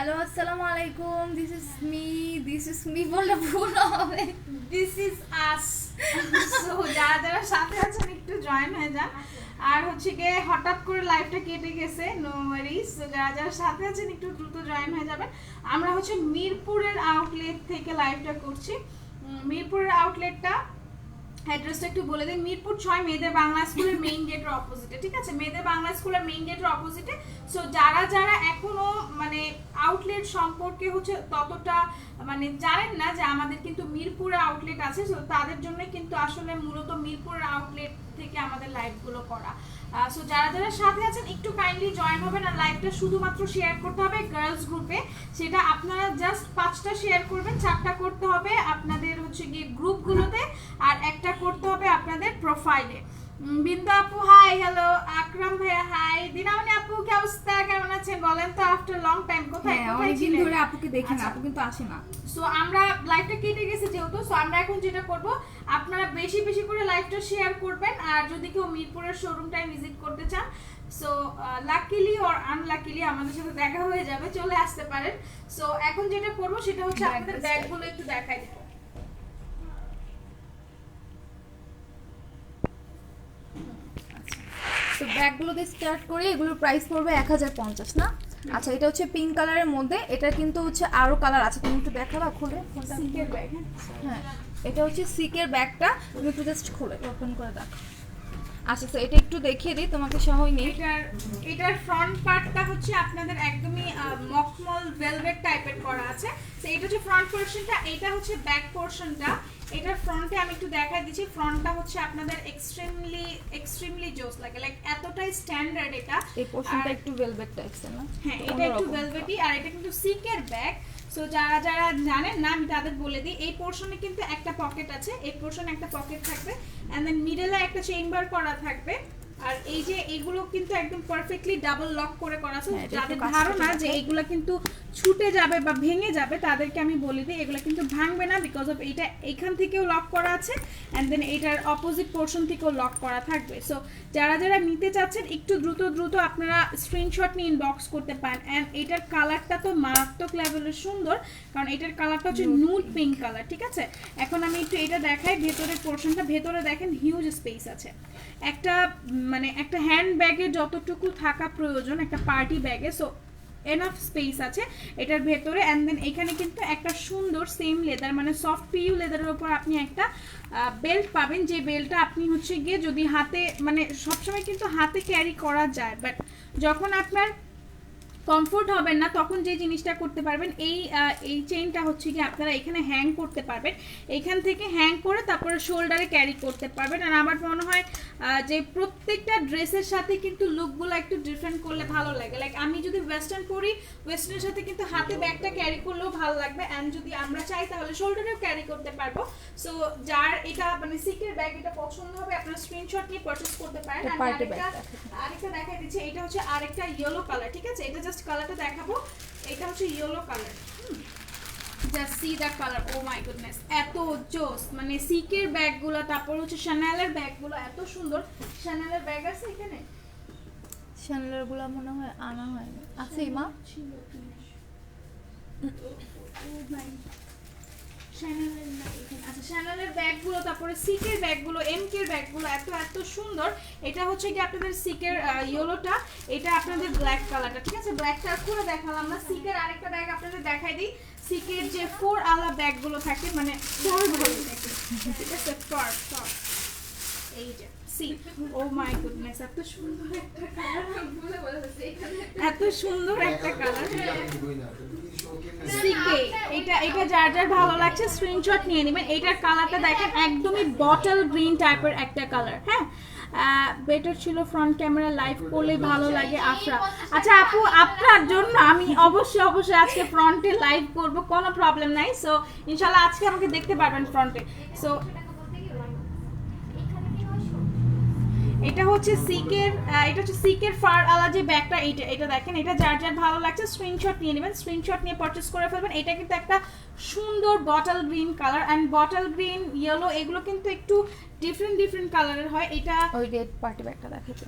Hello আসসালামু আলাইকুম, this is me বললে ভুল হবে, দিস ইজ আস। সো যারা যারা সাথে আছেন একটু জয়েন হয়ে যান। আর হচ্ছে গিয়ে হঠাৎ করে লাইভটা কেটে গেছে, নো ওয়ারিজ। সো যারা যারা সাথে আছেন একটু দ্রুত জয়েন হয়ে যাবেন। আমরা হচ্ছে মিরপুরের আউটলেট থেকে লাইভটা করছি। মিরপুরের আউটলেটটা অ্যাড্রেসটা একটু বলে দিন। মিরপুর 6 মেয়েদের বাংলা স্কুলের মেইন গেটের অপোজিটে, ঠিক আছে? মেয়েদের বাংলা স্কুলের মেইন গেটের অপোজিটে। সো যারা যারা এখনো মানে আউটলেট সম্পর্কে হচ্ছে ততটা মানে জানেন না যে আমাদের কিন্তু মিরপুরে আউটলেট আছে, সো তাদের জন্য কিন্তু আসলে মূলত মিরপুরের আউটলেট থেকে আমাদের লাইভগুলো করা। সো যারা যারা সাথে আছেন একটু কাইন্ডলি জয়েন হবেন। আর লাইভটা শুধুমাত্র শেয়ার করতে হবে গার্লস গ্রুপে। সেটা আপনারা জাস্ট 5টা শেয়ার করবেন, 4টা করতে হবে আপনাদের হচ্ছে গিয়ে গ্রুপগুলোতে, আর একটা করতে হবে আপনাদের প্রোফাইলে। বিন্দু আপু হাই, হ্যালো। আকরাম ভাইয়া হাই। দিনামণি আপু কি অবস্থা, কেমন আছেন বলেন তো? আফটার লং টাইম কোথায় অনেকদিন ধরে আপুকে দেখি না, আপু কিন্তু আসে না। সো আমরা লাইভটা কেটে গেছে যেহেতু, সো আমরা এখন যেটা করব, আপনারা বেশি বেশি করে লাইভটা শেয়ার করবেন। আর যদি কেউ মিরপুরের শোরুমটাই ভিজিট করতে চান, সো লাকিলি অর আনলাকিলি আমাদের সাথে দেখা হয়ে যাবে, চলে আসতে পারেন। সো এখন যেটা করব সেটা হচ্ছে আপনাদের ব্যাগগুলো একটু দেখাই দেব। তো ব্যাগগুলো দিয়ে স্টার্ট করে এগুলোর প্রাইস পড়বে 1050 না? আচ্ছা, এটা হচ্ছে পিঙ্ক কালারের মধ্যে, এটা কিন্তু হচ্ছে আরো কালার আছে, তুমি একটু দেখাবা খুলে? সিকের ব্যাগ। হ্যাঁ, এটা হচ্ছে সিকের ব্যাগটা, তুমি একটু জাস্ট খুলে ওপেন করে দেখো। আচ্ছা, তো এটা একটু দেখিয়ে দিই তোমাকে সহই নেই। এটার ফ্রন্ট পার্টটা হচ্ছে আপনাদের একদমই মখমল ভেলভেট টাইপের করা আছে। তো এটা হচ্ছে ফ্রন্ট পোরশনটা, এটা হচ্ছে ব্যাক পোরশনটা। এটার ফ্রন্টে আমি একটু দেখাই দিচ্ছি। ফ্রন্টটা হচ্ছে আপনাদের এক্সট্রিমলি জোস লাগে, লাইক এতটাই স্ট্যান্ডার্ড এটা। এই পোরশনটা একটু ভেলভেট টাইপসের না? হ্যাঁ, এটা একটু ভেলভেটি, আর এটা কিন্তু সিকের ব্যাগ। সো যারা যারা জানেন না আমি তাদের বলে দিই, এই পোরশনে কিন্তু একটা পকেট আছে, এই পোরশনে একটা পকেট থাকবে, এন্ড দেন মিডলে একটা চেইনবার করা থাকবে। আর এই যে এগুলো কিন্তু একদম পারফেক্টলি ডাবল লক করে করা আছে। যাদের ধারণা যে এইগুলো কিন্তু ছুটে যাবে বা ভেঙে যাবে, তাদেরকে আমি বলে দিই এগুলো কিন্তু ভাঙবে না, বিকজ অফ এইটা এখান থেকেও লক করা আছে, এন্ড দেন এটার অপোজিট পোরশন থেকেও লক করা থাকবে। সো যারা যারা নিতে চাচ্ছেন একটু দ্রুত আপনারা স্ক্রিনশট নিয়ে ইনবক্স করতে পারেন। এন্ড এটার কালারটা তো মারাত্মক লেভেলের সুন্দর, কারণ এটার কালারটা হচ্ছে নুড পিঙ্ক কালার, ঠিক আছে? এখন আমি একটু এটা দেখাই ভেতরের পোরশনটা। ভেতরে দেখেন হিউজ স্পেস আছে, একটা মানে একটা হ্যান্ড ব্যাগে যতটুকু থাকা প্রয়োজন একটা পার্টি ব্যাগে, সো এনাফ স্পেস আছে এটার ভেতরে। অ্যান্ড দেন এখানে কিন্তু একটা সুন্দর সেম লেদার মানে সফট পিইউ লেদারের উপর আপনি একটা বেল্ট পাবেন, যে বেল্টটা আপনি হচ্ছে গিয়ে যদি হাতে মানে সবসময় কিন্তু হাতে ক্যারি করা যায়, বাট যখন আপনার কমফোর্ট হবেন না তখন যে জিনিসটা করতে পারবেন, এই চেইনটা হচ্ছে কি আপনারা এখানে হ্যাং করতে পারবেন, এইখান থেকে হ্যাং করে তারপরে শোল্ডারে ক্যারি করতে পারবেন। আর আমার মনে হয় যে প্রত্যেকটা ড্রেসের সাথে কিন্তু লুকগুলো একটু ডিফারেন্ট করলে ভালো লাগে। লাইক আমি যদি ওয়েস্টার্ন পরি, ওয়েস্টার্নের সাথে কিন্তু হাতে ব্যাগটা ক্যারি করলেও ভালো লাগবে, অ্যান্ড যদি আমরা চাই তাহলে শোল্ডারেও ক্যারি করতে পারবো। সো যার এটা মানে সিকের ব্যাগ এটা পছন্দ হবে আপনারা স্ক্রিনশট নিয়ে পারচেজ করতে পারেন। আরেকটা দেখাই দিচ্ছি, এটা হচ্ছে আরেকটা ইয়েলো কালার, ঠিক আছে? এটা জাস্ট কালারটা দেখাবো, এটা হচ্ছে yellow colour. Just see the colour, oh my goodness, এত জোস। মানে সিকের ব্যাগগুলো, তারপর হচ্ছে শ্যানেলের ব্যাগগুলো এত সুন্দর। শ্যানেলের ব্যাগ আছে এখানে? শ্যানেলের গুলো মনে হয় আনা হয়নি, আছে মা? আচ্ছা, শ্যানেলের ব্যাগগুলো, তারপরে সিকের ব্যাগগুলো, এমকের ব্যাগগুলো এত এত সুন্দর। এটা হচ্ছে কি আপনাদের সিকের ইয়েলোটা, এটা আপনাদের ব্ল্যাক কালারটা, ঠিক আছে? ব্ল্যাকটা পুরো দেখালাম না। সিকের আরেকটা ব্যাগ আপনাদের দেখাই দিই। সিকের যে 4 আলা ব্যাগগুলো থাকে মানে 4 ভরি থাকে, ঠিক আছে? 4 এই যে সি, ও মাই গুডনেস, এত সুন্দর একটা কালার, এত সুন্দর একটা কালার সিকে। এটা যার যার ভালো লাগছে স্ক্রিনশট নিয়ে নেবেন। এটার কালারটা দেখেন একদমই বটল গ্রিন টাইপের একটা কালার। হ্যাঁ, বেটার ছিল ফ্রন্ট ক্যামেরা লাইভ করলে ভালো লাগে আফরা। আচ্ছা আপু, আপনার জন্য আমি অবশ্যই আজকে ফ্রন্টে লাইভ করব, কোনো প্রবলেম নাই। সো ইনশাআল্লাহ আজকে আমাকে দেখতে পারবেন ফ্রন্টে। সো এটা হচ্ছে সিকের ফার আলা যে ব্যাগটা, এটা দেখেন, এটা যার যার ভালো লাগছে স্ক্রিনশট নিয়ে নেবেন, স্ক্রিনশট নিয়ে পারচেজ করে ফেলবেন। এটা কিন্তু একটা সুন্দর bottle green colour, and bottle green, yellow, এগুলো কিন্তু একটু ডিফারেন্ট কালারের হয়। এটা ওই রেড পার্টি ব্যাগটা দেখাচ্ছো,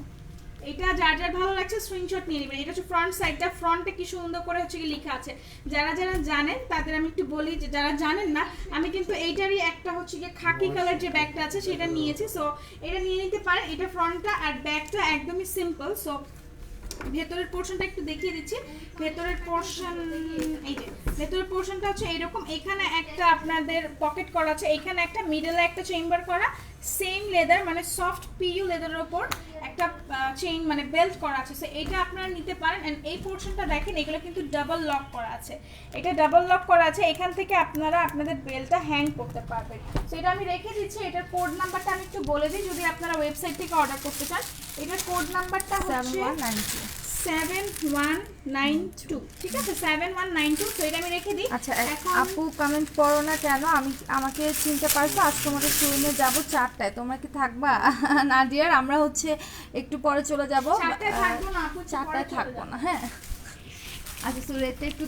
এটা যার যার ভালো লাগছে স্ক্রিনশট নিয়ে নেবেন। এটা হচ্ছে ফ্রন্ট সাইডটা, ফ্রন্টে কি সুন্দর করে হচ্ছে কি লেখা আছে। যারা যারা জানেন তাদের আমি একটু বলি, যে যারা জানেন না, আমি কিন্তু এইটারই একটা হচ্ছে কি খাকি কালার যে ব্যাগটা আছে সেটা নিয়েছি। সো এটা নিয়ে নিতে পারেন। এটা ফ্রন্টটা আর ব্যাকটা একদমই সিম্পল। সো ভেতরের পোরশনটা একটু দেখিয়ে দিচ্ছি। ভেতরের পোরশন, এই যে ভেতরের পোরশনটা হচ্ছে এরকম। এখানে একটা আপনাদের পকেট করা আছে, এখানে একটা মিডলে একটা চেম্বার করা, সেম লেদার মানে সফট পিইউ লেদারের উপর একটা চেইন মানে বেল্ট করা আছে। সো এটা আপনারা নিতে পারেন। এন্ড এই পোরশনটা দেখেন, এগুলো কিন্তু ডাবল লক করা আছে। এটা ডাবল লক করা আছে, এখান থেকে আপনারা আপনাদের বেল্টটা হ্যাং করতে পারবেন। সো এটা আমি রেখে দিচ্ছি। এটার কোড নাম্বারটা আমি একটু বলে দিই, যদি আপনারা ওয়েবসাইট থেকে অর্ডার করতে চান। এটার কোড নাম্বারটা হচ্ছে 7192, ঠিক আছে 7192। তো এটা আমি রেখে দিই। আচ্ছা আপু কমেন্ট পড়ো না কেন, আমাকে চিনতে পারছো? আজ তোমাদের শোরুমে যাব 4টায়, তোমরা কি থাকবা? না ডিয়ার, আমরা হচ্ছে একটু পরে চলে যাব, 4টায় থাকবো না আপু, 4টায় থাকবো না। হ্যাঁ আচ্ছা, তো রেটটা একটু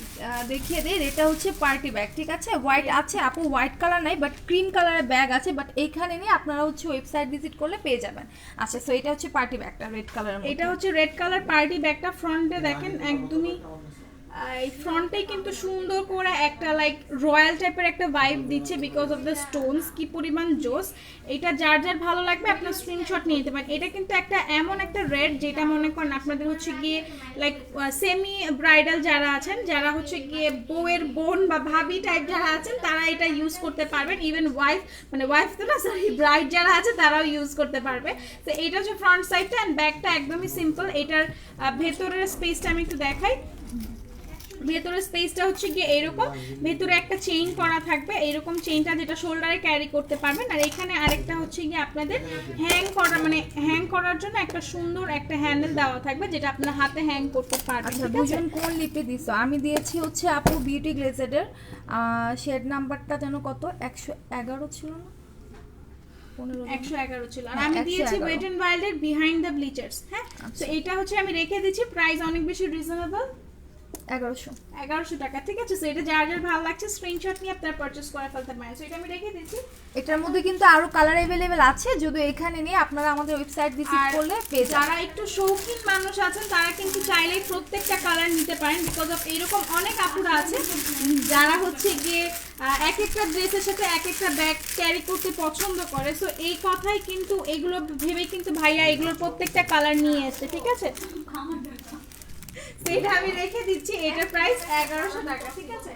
দেখিয়ে দিই। এটা হচ্ছে পার্টি ব্যাগ, ঠিক আছে? হোয়াইট আছে আপু, হোয়াইট কালার নাই, বাট ক্রিম কালারের ব্যাগ আছে, বাট এইখানে নিয়ে আপনারা হচ্ছে ওয়েবসাইট ভিজিট করলে পেয়ে যাবেন। আচ্ছা, সো এটা হচ্ছে পার্টি ব্যাগটা রেড কালারের। এটা হচ্ছে রেড কালার পার্টি ব্যাগটা। ফ্রন্টে দেখেন একদমই এই ফ্রন্টে কিন্তু সুন্দর করে একটা লাইক রয়্যাল টাইপের একটা ভাইব দিচ্ছে বিকজ অফ দ্য স্টোনস। কি পরিমাণ জোস! এটা যার যার ভালো লাগবে আপনার স্ক্রিনশট নিয়ে নিতে পারেন। এটা কিন্তু একটা এমন একটা রেড যেটা মনে করেন আপনাদের হচ্ছে গিয়ে লাইক সেমি ব্রাইডাল যারা আছেন, যারা হচ্ছে গিয়ে বউয়ের বোন বা ভাবি টাইপ যারা আছেন, তারা এটা ইউজ করতে পারবেন। ইভেন ওয়াইফ মানে ওয়াইফ তো না, সরি, ব্রাইড যারা আছে তারাও ইউজ করতে পারবে। তো এটা হচ্ছে ফ্রন্ট সাইডটা অ্যান্ড ব্যাকটা একদমই সিম্পল। এটার ভেতরের স্পেসটা আমি একটু দেখাই। ভেতরের স্পেসটা হচ্ছে গিয়ে এরকম, ভেতরে একটা চেইন করা থাকবে, এরকম চেইনটা যেটা শোল্ডারে ক্যারি করতে পারবেন। আর এখানে আরেকটা হচ্ছে গিয়ে আপনাদের হ্যাং করা মানে হ্যাং করার জন্য একটা সুন্দর একটা হ্যান্ডেল দেওয়া থাকবে, যেটা আপনার হাতে হ্যাং করতে পারবেন। আচ্ছা, দুজন কোন লিপে দিছো? আমি দিয়েছি হচ্ছে আপু বিউটি গ্লেজেডের শেড নাম্বারটা যেন কত 111 ছিল না 111 ছিল। আর আমি দিয়েছি ওয়েট এন্ড ওয়াইল্ডের বিহাইন্ড দ্য ব্লিচার্স। হ্যাঁ, তো এটা হচ্ছে আমি রেখে দিচ্ছি। প্রাইস অনেক বেশি রিজনেবল, 1100 টাকা, ঠিক আছে? সো এটা যার যার ভালো লাগছে স্ক্রিনশট নিয়ে আপনারা পারচেজ করে ফেলতে পারেন। সো এটা আমি রেখে দিচ্ছি। এটার মধ্যে কিন্তু আরো কালার अवेलेबल আছে, যদি এখানে নিয়ে আপনারা আমাদের ওয়েবসাইট ভিজিট করলে পেয়ে যাবেন। যারা একটু শৌখিন মানুষ আছেন তারা কিন্তু চাইলেই প্রত্যেকটা কালার নিতে পারেন, বিকজ অফ এরকম অনেক আপুরা আছে যারা হচ্ছে গিয়ে এক একটা ড্রেসের সাথে এক একটা ব্যাগ ক্যারি করতে পছন্দ করে। সো এই কথাই কিন্তু এগুলো ভেবেই কিন্তু ভাইয়া এগুলোর প্রত্যেকটা কালার নিয়ে এসেছে, ঠিক আছে? সেটা আমি রেখে দিচ্ছি। এটার প্রাইস 1100 টাকা, ঠিক আছে?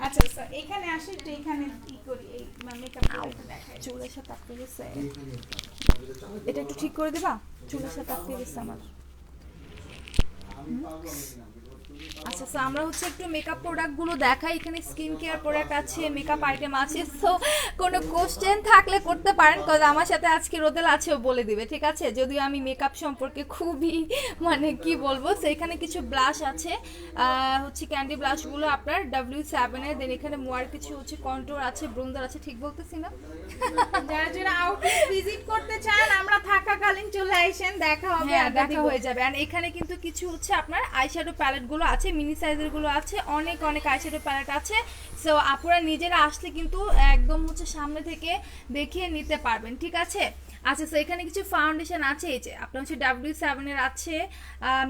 আচ্ছা স্যার, এখানে আসি তো এখানে কি করি, এই মেকআপ করে দেখাই। চুলের সাথে আটকে গেছে, এটা একটু ঠিক করে দিবা? চুলের সাথে আটকে গেছে আমার। আচ্ছা, সো আমরা হচ্ছে একটু মেকআপ প্রোডাক্টগুলো দেখাই। এখানে স্কিন কেয়ার প্রোডাক্ট আছে, মেকআপ আইটেম আছে। সো কোনো কোশ্চেন থাকলে করতে পারেন, কারণ আমার সাথে আজকে রোদেল আছে, ও বলে দিবে, ঠিক আছে? যদিও আমি মেকআপ সম্পর্কে খুবই মানে কি বলবো। সো এখানে কিছু ব্লাশ আছে, হচ্ছে ক্যান্ডি ব্লাশগুলো আপনার W7 এর। দেন এখানে মোয়ার কিছু হচ্ছে কন্ট্রোর আছে, ব্রোঞ্জার আছে, ঠিক বলতেছি না? যারা যারা আউটলেট ভিজিট করতে চান আমরা থাকাকালীন চলে আসেন, দেখা হবে, হ্যাঁ দেখা হয়ে যাবে। আর এখানে কিন্তু কিছু হচ্ছে আপনার আইশ্যাডো প্যালেট গুলো আছে, মিনি সাইজের গুলো আছে, অনেক অনেক আইশ্যাডো প্যালেট আছে। সো আপনারা নিজেরা আসলে কিন্তু একদম হচ্ছে সামনে থেকে দেখিয়ে নিতে পারবেন, ঠিক আছে? আচ্ছা, সো এখানে কিছু ফাউন্ডেশন আছে, এই যে আপনার হচ্ছে W7 এর আছে,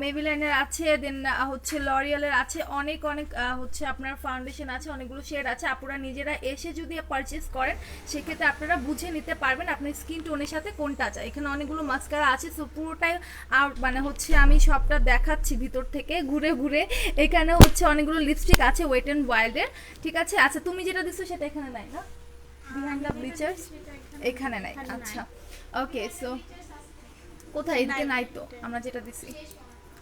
মেবিলাইনের আছে, দেন হচ্ছে লরিয়ালের আছে, অনেক অনেক হচ্ছে আপনার ফাউন্ডেশন আছে, অনেকগুলো শেড আছে। আপনারা নিজেরা এসে যদি পারচেজ করেন সেক্ষেত্রে আপনারা বুঝে নিতে পারবেন আপনার স্কিন টোনের সাথে কোনটা চাই। এখানে অনেকগুলো মাস্কারা আছে। সো পুরোটাই মানে হচ্ছে আমি সবটা দেখাচ্ছি ভিতর থেকে ঘুরে ঘুরে। এখানে হচ্ছে অনেকগুলো লিপস্টিক আছে ওয়েট এন্ড ওয়াইল্ডের, ঠিক আছে? আচ্ছা, তুমি যেটা দিছো সেটা এখানে নাই না, বিহাইন্ড দ্য ব্লিচার্স এখানে নাই। আচ্ছা, ওকে। সো কোথায়? এদিকে নাই তো, আমরা যেটা দিছি।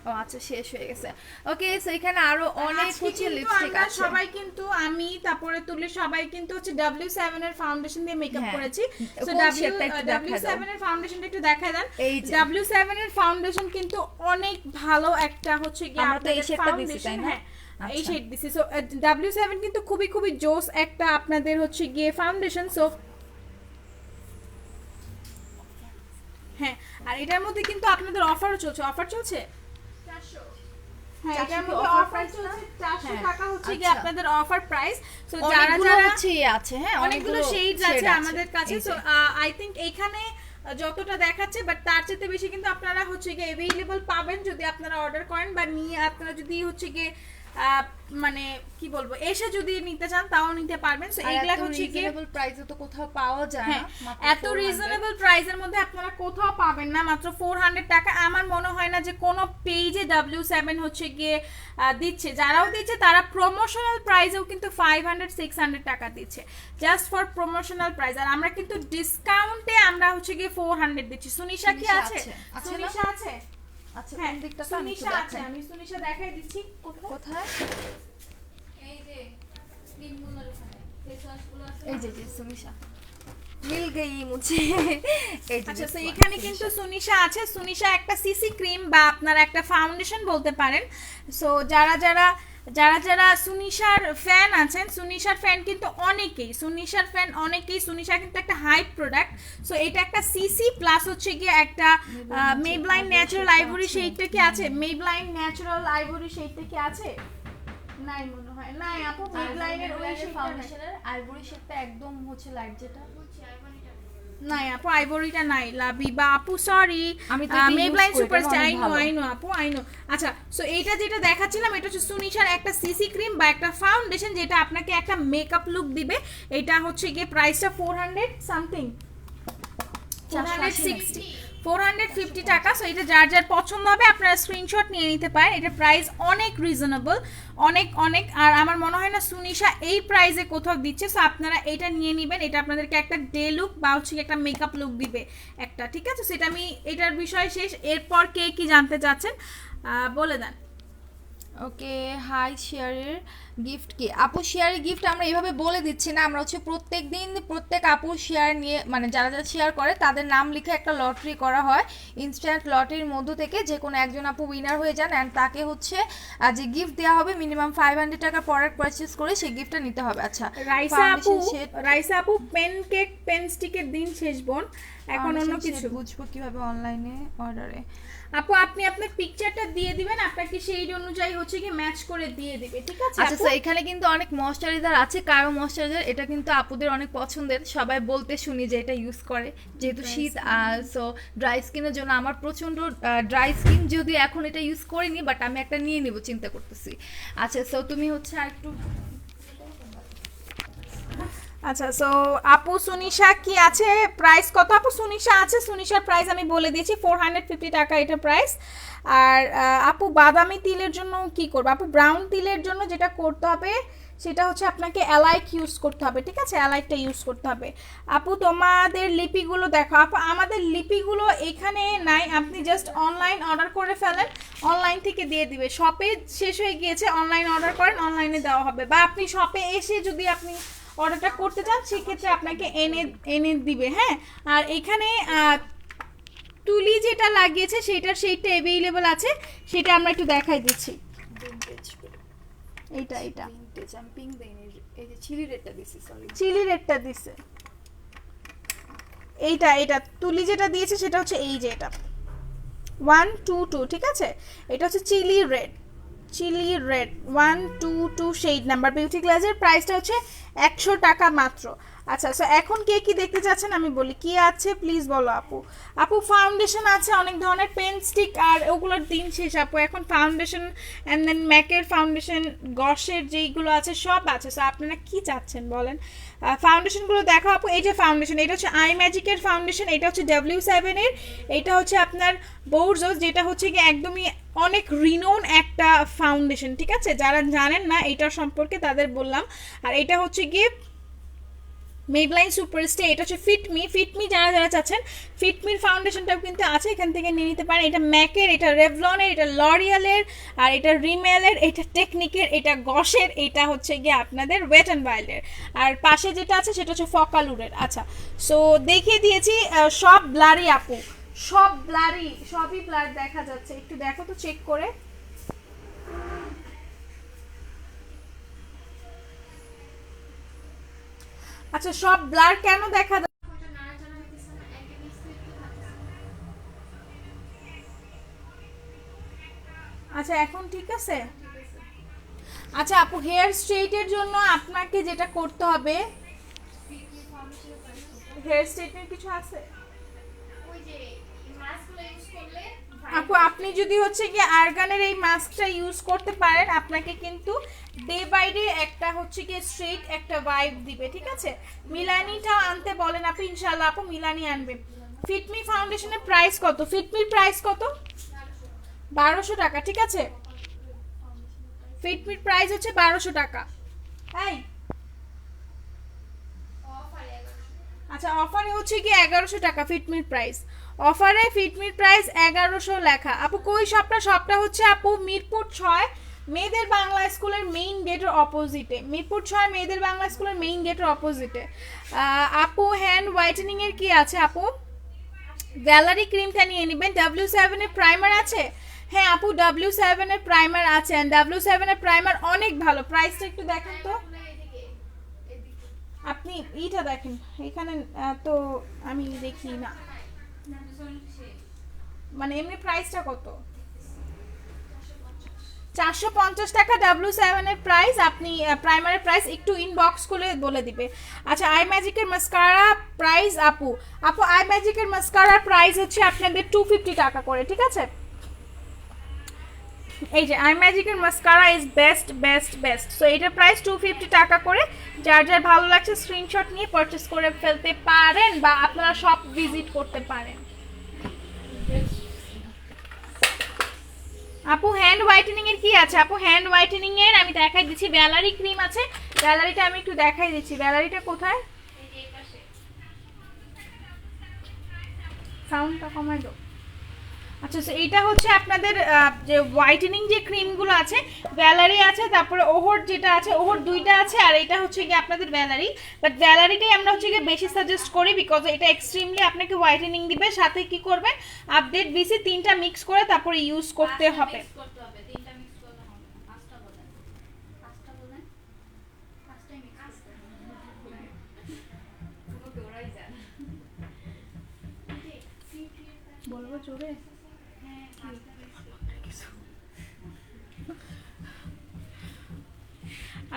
ও আচ্ছা, শেষ হয়ে গেছে। ওকে, সো এখানে আরো অনেক হচ্ছে লিপস্টিক আছে। সবাই কিন্তু আমি তারপরে তুলে সবাই কিন্তু হচ্ছে W7 এর ফাউন্ডেশন দিয়ে মেকআপ করেছি। সো W7 এর ফাউন্ডেশনটা একটু দেখায় দেন। W7 এর ফাউন্ডেশন কিন্তু অনেক ভালো একটা হচ্ছে কি আমরা এই শেডটা দিছি, তাই না? এই শেড দিছি। সো W7 কিন্তু খুবই খুবই জোস একটা আপনাদের হচ্ছে গিয়ে ফাউন্ডেশন। সো হ্যাঁ, আর এটার মধ্যে কিন্তু আপনাদের অফারও চলছে। অফার চলছে 400। হ্যাঁ, এটার মধ্যে অফার চলছে 400 টাকা হচ্ছে কি আপনাদের অফার প্রাইস। সো যারা যারা হচ্ছে আছে, হ্যাঁ অনেকগুলো শেডস আছে আমাদের কাছে। সো আই থিংক এখানে যতটা দেখাচ্ছে, বাট তার চেয়ে বেশি কিন্তু আপনারা হচ্ছে গিয়ে অ্যাভেলেবল পাবেন যদি আপনারা অর্ডার করেন, বা নিয়ে আপনারা যদি হচ্ছে গিয়ে মানে কি বলবো এসে যদি নিতে চান তাও নিতে পারবেন। সো এইগুলা হচ্ছে গিয়ে রিজনেবল প্রাইসে তো কোথাও পাওয়া যায় না, মাত্র এত রিজনেবল প্রাইসের মধ্যে আপনারা কোথাও পাবেন না, মাত্র 400 টাকা। আমার মনে হয় না যে কোনো পেজে W7 হচ্ছে গিয়ে দিচ্ছে, যারাও দিচ্ছে তারা প্রমোশনাল প্রাইসেও কিন্তু 500-600 টাকা দিচ্ছে জাস্ট ফর প্রমোশনাল প্রাইস। আর আমরা কিন্তু ডিসকাউন্টে আমরা হচ্ছে গিয়ে 400 দিচ্ছি। সুনিশা কি আছে? সুনিশা আছে? আচ্ছা হ্যাঁ, কোন দিকটা সুনিশা আছে, আমি সুনিশা দেখাই দিচ্ছি। কোথায়? এই যে ক্রিমগুলোর ওখানে ফেস ওয়াশগুলো আছে, এই যে সুনিশা মিল গই মুঝে। এই যে আচ্ছা, তো এখানে কিন্তু সুনিশা আছে। সুনিশা একটা সিসি ক্রিম বা আপনারা একটা ফাউন্ডেশন বলতে পারেন। সো যারা যারা যারা যারা সুনিশার ফ্যান আছেন, সুনিশার ফ্যান কিন্তু অনেকেই, সুনিশার ফ্যান অনেকেই। সুনিশা কিন্তু একটা হাই প্রোডাক্ট। সো এটা একটা সিসি প্লাস হচ্ছে গিয়ে একটা মেবলাইন ন্যাচারাল আইভরি শেডটা কি আছে? মেবলাইন ন্যাচারাল আইভরি শেডটা কি আছে? নাই মনে হয়, নাই আপু, মেবলাইনের ওই শেডটা ফাউন্ডেশনের আইভরি শেডটা একদম হচ্ছে লাইট যেটা। নাই আপু, আইভরিটা নাই। লাবিবা আপু সরি, আমি তো এটা মেবলাইন use করি, সুপারস্টার, এটা আই অনেক নো ভালো। আই নো আপু, আই নো। আচ্ছা, সো এইটা যেটা দেখাচ্ছিলাম এটা হচ্ছে সুনিশার একটা সিসি ক্রিম বা একটা ফাউন্ডেশন যেটা আপনাকে একটা মেকআপ লুক দিবে। এটা হচ্ছে গিয়ে প্রাইসটা 400 সামথিং, 460 450 টাকা। সো এটা যার যার পছন্দ হবে আপনারা স্ক্রিনশট নিয়ে নিতে পারেন। এটা প্রাইস অনেক রিজনেবল, অনেক অনেক। আর আমার মনে হয় না সুনিশা এই প্রাইসে কোথাও দিচ্ছে। সো আপনারা এটা নিয়ে নেবেন, এটা আপনাদেরকে একটা ডে লুক বা হচ্ছে একটা মেকআপ লুক দিবে একটা, ঠিক আছে? সেটা আমি এটার বিষয় শেষ। এরপর কে কি জানতে চাচ্ছেন বলে দেন। ওকে, হাই শেয়ারের গিফট কি? আপু শেয়ারের গিফট আমরা এইভাবে বলে দিচ্ছি না, আমরা হচ্ছে প্রত্যেক দিন প্রত্যেক আপু শেয়ার নিয়ে, মানে যারা যারা শেয়ার করে তাদের নাম লিখে একটা লটারি করা হয়। ইনস্ট্যান্ট লটারির মধ্য থেকে যে কোনো একজন আপু উইনার হয়ে যান, অ্যান্ড তাকে হচ্ছে যে গিফট দেওয়া হবে মিনিমাম 500 টাকা প্রোডাক্ট পারচেজ করে সেই গিফটটা নিতে হবে। আচ্ছা, রাইসা আপু পেন কেক পেন স্টিকের দিন শেষ বোন, এখন অন্য কিছু বুঝবো কিভাবে অনলাইনে অর্ডারে? আপু আপনি আপনার পিকচারটা দিয়ে দিবেন, আপনাকে সেই অনুযায়ী হচ্ছে কি ম্যাচ করে দিয়ে দিবে, ঠিক আছে? আচ্ছা, তো এখানে কিন্তু অনেক ময়শ্চারাইজার আছে, কারো ময়শ্চারাইজার, এটা কিন্তু আপুদের অনেক পছন্দের, সবাই বলতে শুনি যে এটা ইউজ করে যেহেতু শীত। সো ড্রাই স্কিনের জন্য আমার প্রচন্ড ড্রাই স্কিন, যদিও এখন এটা ইউজ করিনি, বাট আমি একটা নিয়ে নিব চিন্তা করতেছি। আচ্ছা, সো তুমি হচ্ছে আর একটু আচ্ছা, সো আপু সুনিশা কি আছে? প্রাইস কত আপু? সুনিশা আছে, সুনিশার প্রাইস আমি বলে দিয়েছি 450 টাকা এটা প্রাইস। আর আপু বাদামি তিলের জন্য কি করবে? আপু ব্রাউন তিলের জন্য যেটা করতে হবে সেটা হচ্ছে আপনাকে অ্যালাইক ইউজ করতে হবে, ঠিক আছে? অ্যালাইকটা ইউজ করতে হবে। আপু তোমাদের লিপিগুলো দেখো। আপু আমাদের লিপিগুলো এখানে নাই, আপনি জাস্ট অনলাইন অর্ডার করে ফেলেন, অনলাইন থেকে দিয়ে দিবে। শপে শেষ হয়ে গিয়েছে, অনলাইন অর্ডার করেন, অনলাইনে দেওয়া হবে। বা আপনি শপে এসে যদি আপনি অর্ডারটা করতে চান সেক্ষেত্রে আপনাকে এনে দিবে। হ্যাঁ, আর এখানে তুলি যেটা লাগিয়েছে সেইটা অ্যাভেলেবল আছে, সেটা আমরা একটু দেখাই দিচ্ছি। এইটা ভিনটেজ আমি পিঙ্ক দেইনি, এই যে চিলি রেডটা দিছি, সরি চিলি রেডটা দিছে। এইটা তুলি যেটা দিয়েছে সেটা হচ্ছে এই যে এটা 122, ঠিক আছে? এটা হচ্ছে chilli red 122 shade number beauty গ্লাসের প্রাইসটা হচ্ছে 100 টাকা মাত্র। আচ্ছা, সো এখন কে কি দেখতে চাচ্ছেন আমি বলি কি আছে প্লিজ বলো আপু। আপু ফাউন্ডেশন আছে অনেক ধরনের, পেন স্টিক, আর ওগুলোর দিন শেষ আপু। এখন ফাউন্ডেশন অ্যান্ড দেন ম্যাকের ফাউন্ডেশন, গসের যেইগুলো আছে সব আছে। সো আপনারা কি চাচ্ছেন বলেন? ফাউন্ডেশনগুলো দেখো আপু। এই যে ফাউন্ডেশন, এটা হচ্ছে আই ম্যাজিকের ফাউন্ডেশন, এটা হচ্ছে W7 এর, এটা হচ্ছে আপনার বোরজোস, যেটা হচ্ছে কি একদমই অনেক রিনোন একটা ফাউন্ডেশন, ঠিক আছে? যারা জানেন না এটা সম্পর্কে তাদের বললাম। আর এটা হচ্ছে গিয়ে মেবলাইন সুপারস্টে, এটা হচ্ছে ফিটমি যারা যারা চাচ্ছেন ফিটমির ফাউন্ডেশনটাও কিন্তু আছে, এখান থেকে নিয়ে নিতে পারেন। এটা ম্যাকের, এটা রেভলনের, এটা লরিয়ালের, আর এটা রিমেলের, এটা টেকনিকের, এটা গসের, এটা হচ্ছে গিয়ে আপনাদের ওয়েট অ্যান্ড ওয়াইল্ডের, আর পাশে যেটা আছে সেটা হচ্ছে ফকালুরের। আচ্ছা, সো দেখিয়ে দিয়েছি সব ব্লারি আপু, সব ব্লারি, সবই ব্লার দেখা যাচ্ছে, একটু দেখো তো চেক করে। আচ্ছা, সব ব্লার কেন দেখা আচ্ছা এখন ঠিক আছে? আচ্ছা আপু, হেয়ার স্ট্রেইটের জন্য আপনাকে যেটা করতে হবে, হেয়ার স্ট্রেইটমেন্ট কিছু আছে ওই যে মাস্কগুলো ইউজ করলে আপু আপনি যদি হচ্ছে কি আর্গানের এই মাস্কটা ইউজ করতে পারেন, আপনাকে কিন্তু ডে বাই ডে একটা হচ্ছে কি স্ট্রেট একটা ভাইব দিবে, ঠিক আছে? মিলানিটা আনতে বলেন আপু, ইনশাআল্লাহ আপু মিলানি আনবে। ফিটমি ফাউন্ডেশনের প্রাইস কত? ফিটমির প্রাইস কত? 1200 টাকা, ঠিক আছে? ফিটমির প্রাইস হচ্ছে 1200 টাকা। এই আচ্ছা, অফারে হচ্ছে কি 1100 টাকা ফিটমির প্রাইস। অফারে ফিটমির প্রাইস 1100 লেখা। আপু কই শপটা? শপটা হচ্ছে আপু মিরপুর 6 মেয়েদের বাংলা স্কুলের মেইন গেটের অপোজিটে। মিরপুর 6 মেয়েদের বাংলা স্কুলের মেইন গেটের অপোজিটে। আপু হ্যান্ড হোয়াইটেনিং এর কি আছে আপু? গ্যালারি ক্রিমটা নিয়ে নেবেন। W7 এর প্রাইমার আছে? হ্যাঁ আপু W7 এর প্রাইমার আছে, এন্ড W7 এর প্রাইমার অনেক ভালো। প্রাইসটা একটু দেখেন তো আপনি, এইটা দেখেন এখানে তো আমি দেখি না, মানে এমনি প্রাইসটা কত? 450 টাকা W7 এর প্রাইস। আপনি প্রাইমারের প্রাইস একটু ইনবক্স করে বলে দিবে। আচ্ছা, আই ম্যাজিকের মাস্কারা প্রাইস আপু আই ম্যাজিকের মাস্কারার প্রাইস হচ্ছে আপনাদের 250 টাকা করে, ঠিক আছে? এই যে আই ম্যাজিকের mascara is best best best. So এটার প্রাইস 250 টাকা করে। যার যার ভালো লাগছে স্ক্রিনশট নিয়ে পারচেস করে ফেলতে পারেন, বা আপনারা শপ ভিজিট করতে পারেন। আপু হ্যান্ড হোয়াইটেনিং এর কি আছে? আপু হ্যান্ড হোয়াইটেনিং এর আমি দেখাই দিচ্ছি, ভ্যালারি ক্রিম আছে। ভ্যালারিটা আমি একটু দেখাই দিচ্ছি। ভ্যালারিটা কোথায়? সাউন্ডটা কমাই দাও। আচ্ছা, এইটা হচ্ছে আপনাদের যে হোয়াইটেনিং যে ক্রিমগুলো আছে, ভ্যালারি আছে, তারপরে ওহর যেটা আছে, ওহর দুইটা আছে, আর এটা হচ্ছে কি আপনাদের ভ্যালারি। বাট ভ্যালারিটাই আমরা হচ্ছে কি বেশি সাজেস্ট করি, বিকজ এটা এক্সট্রিমলি আপনাকে হোয়াইটেনিং দিবে। সাথে কি করবেন, আপডেট বিসি তিনটা মিক্স করে তারপরে ইউজ করতে হবে। তিনটা মিক্স করতে হবে, পাঁচটা বলেন, পাঁচটা বলেন, পাঁচটাই মিক্স করতে হবে। ওকে ওরাই জানে। বলবো জোরে?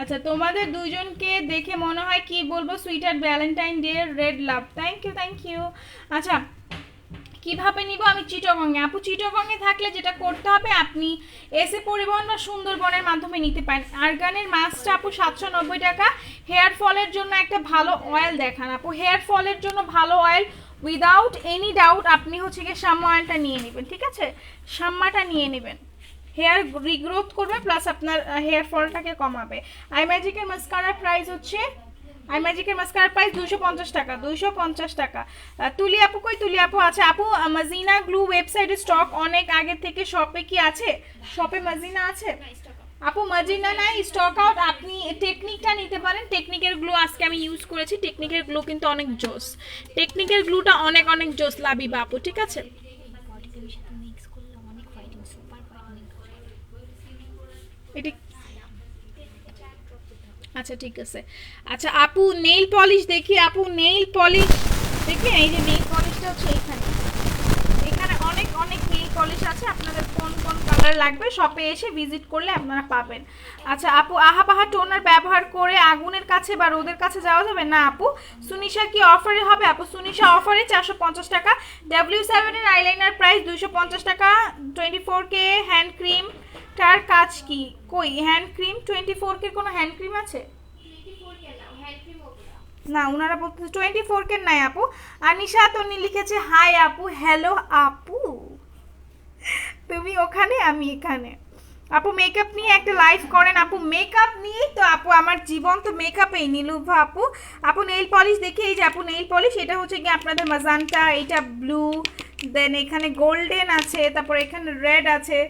আচ্ছা, তোমাদের দুইজনকে দেখে মনে হয় কি বলবো, sweeter Valentine day red love. Thank you thank you. আচ্ছা, কিভাবে নিব আমি? চিটাগংয়ে। আপু চিটাগংয়ে থাকলে যেটা করতে হবে, আপনি এসে পরিবহন বা সুন্দরবনের মাধ্যমে নিতে পারেন। আর্গানের মাস্কটা আপু 790 টাকা। হেয়ার ফলের জন্য একটা ভালো অয়েল দেখান আপু। হেয়ার ফলের জন্য ভালো অয়েল উইদাউট এনি ডাউট আপনি হচ্ছে গিয়ে শাম্মা অয়েলটা নিয়ে নেবেন, ঠিক আছে? শাম্মাটা নিয়ে নেবেন, হেয়ার রিগ্রোথ করবে প্লাস আপনার হেয়ার ফলটাকে কমাবে। আই ম্যাজিকের মাস্কারার প্রাইস হচ্ছে, আই ম্যাজিকের মাস্কারার প্রাইস 250 টাকা। 250 টাকা। তুলি আপু কই? তুলি আপু আছে আপু। মাজিনা গ্লু ওয়েবসাইটে স্টক অনেক আগে থেকে। শপে কি আছে? শপে মাজিনা আছে আপু? মাজিনা নাই, স্টক আউট। আপনি টেকনিকটা নিতে পারেন। টেকনিকের গ্লু আজকে আমি ইউজ করেছি। টেকনিকের গ্লু কিন্তু অনেক জোস। টেকনিকের গ্লুটা অনেক অনেক জোস লাবিবা আপু, ঠিক আছে? এটা আচ্ছা ঠিক আছে। আচ্ছা আপু নেইল পলিশ দেখি। আপু নেইল পলিশ দেখি, এই যে নেইল পলিশটা হচ্ছে এখানে। এখানে অনেক অনেক নেইল পলিশ আছে, আপনাদের কোন কোন কালার লাগবে শপে এসে ভিজিট করলে আপনারা পাবেন। আচ্ছা আপু, আহা বাহা টোনার ব্যবহার করে আগুনের কাছে বা রোদের কাছে যাওয়া যাবে না আপু? সুনিশা কি অফারে হবে আপু? সুনিশা অফারে 450 টাকা। W7 এর আইলাইনার প্রাইস 250 টাকা। 24K হ্যান্ড ক্রিম টার কাজ কি? কই হ্যান্ড ক্রিম 24K কোনো হ্যান্ড ক্রিম আছে? 24K নাও, হ্যান্ড ক্রিম ওগুলা না, ওনারা বলতে 24K নাই আপু। আনিশা তনি লিখেছে হাই আপু। হ্যালো আপু, তুমি ওখানে আমি এখানে। আপু মেকআপ নিয়ে একটা লাইভ করেন আপু। মেকআপ নিয়েই তো আপু আমার জীবন, তো মেকআপেই নীলুভা আপু। আপু নেইল পলিশ দেখি, এই যে আপু নেইল পলিশ, এটা হচ্ছে কি আপনাদের মাজান্টা, এটা ব্লু, দেন এখানে গোল্ডেন আছে, তারপর এখানে রেড আছে।